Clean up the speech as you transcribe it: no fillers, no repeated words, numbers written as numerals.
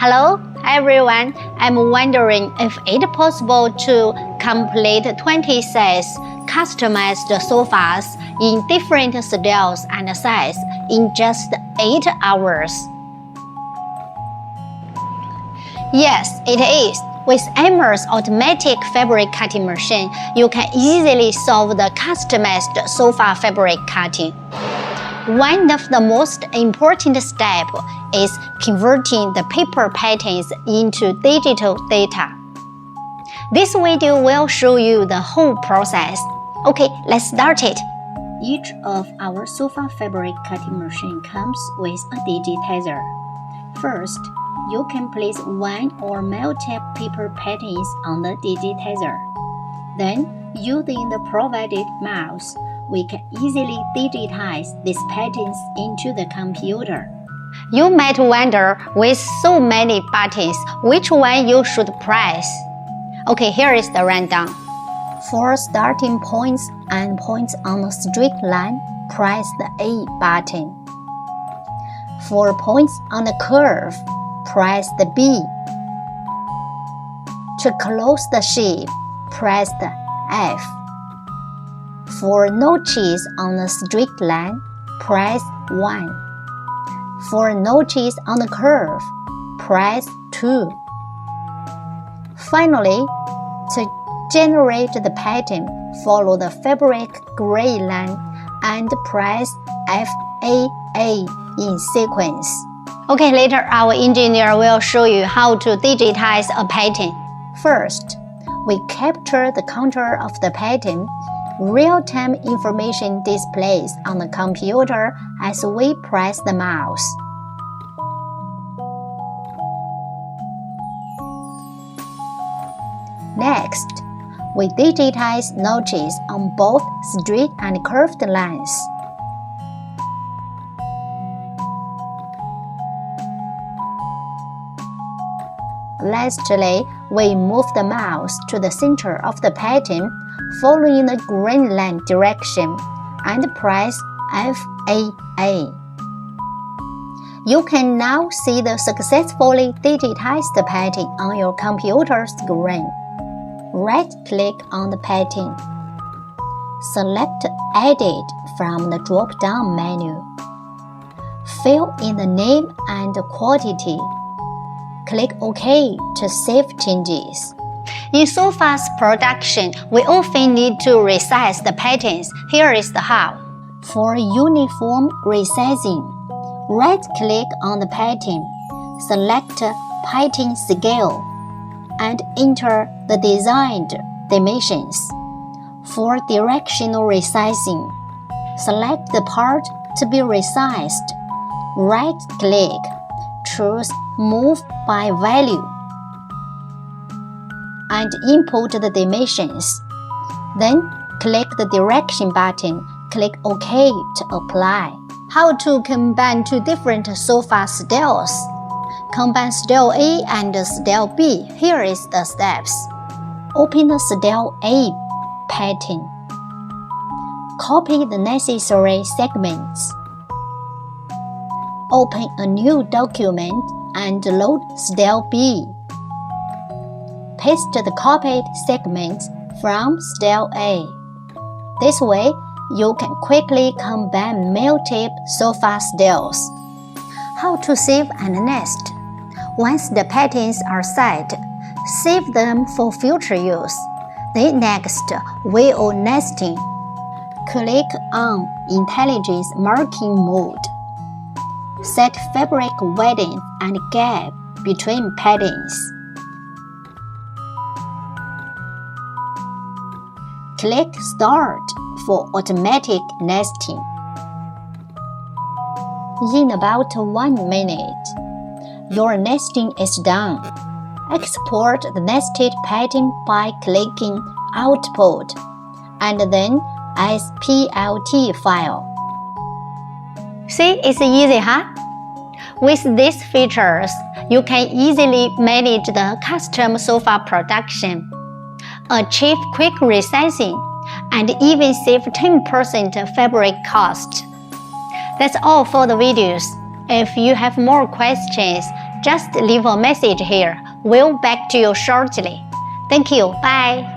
Hello everyone, I'm wondering if it's possible to complete 26 customized sofas in different styles and sizes in just 8 hours. Yes, it is. With AMOR's automatic fabric cutting machine, you can easily solve the customized sofa fabric cutting. One of the most important steps is converting the paper patterns into digital data. This video will show you the whole process. Okay, let's start it. Each of our sofa fabric cutting machine comes with a digitizer. First, you can place one or multiple paper patterns on the digitizer. Then, using the provided mouse, we can easily digitize these patterns into the computer. You might wonder, with so many buttons, which one you should press. Okay, here is the rundown. For starting points and points on a straight line, press the A button. For points on a curve, press the B. To close the shape, press the F. For notches on a straight line, press 1. For notches on a curve, press 2. Finally, to generate the pattern, follow the fabric gray line and press FAA in sequence. Okay, later our engineer will show you how to digitize a pattern. First, we capture the contour of the pattern. Real-time information displays on the computer as we press the mouse. Next, we digitize notches on both straight and curved lines. Lastly, we move the mouse to the center of the pattern, following the green line direction, and press FAA. You can now see the successfully digitized pattern on your computer screen. Right-click on the pattern. Select Edit from the drop-down menu. Fill in the name and quantity. Click OK to save changes. In sofas production, we often need to resize the patterns. Here is the how. For uniform resizing, right-click on the pattern, select Pattern Scale, and enter the designed dimensions. For directional resizing, select the part to be resized. Right-click, choose Move by Value, and input the dimensions. Then, click the Direction button, click OK to apply. How to combine two different sofa styles? Combine Style A and Style B. Here is the steps. Open the Style A pattern. Copy the necessary segments. Open a new document and load Style B. Paste the copied segments from Style A. This way, you can quickly combine multiple sofa styles. How to save and nest? Once the patterns are set, save them for future use. Then next, wheel nesting. Click on Intelligence Marking Mode. Set fabric width and gap between patterns. Click Start for automatic nesting. In about 1 minute, your nesting is done. Export the nested pattern by clicking Output and then as PLT file. See, it's easy, huh? With these features, you can easily manage the custom sofa production, achieve quick resizing, and even save 10% fabric cost. That's all for the videos. If you have more questions, just leave a message here. We'll back to you shortly. Thank you. Bye.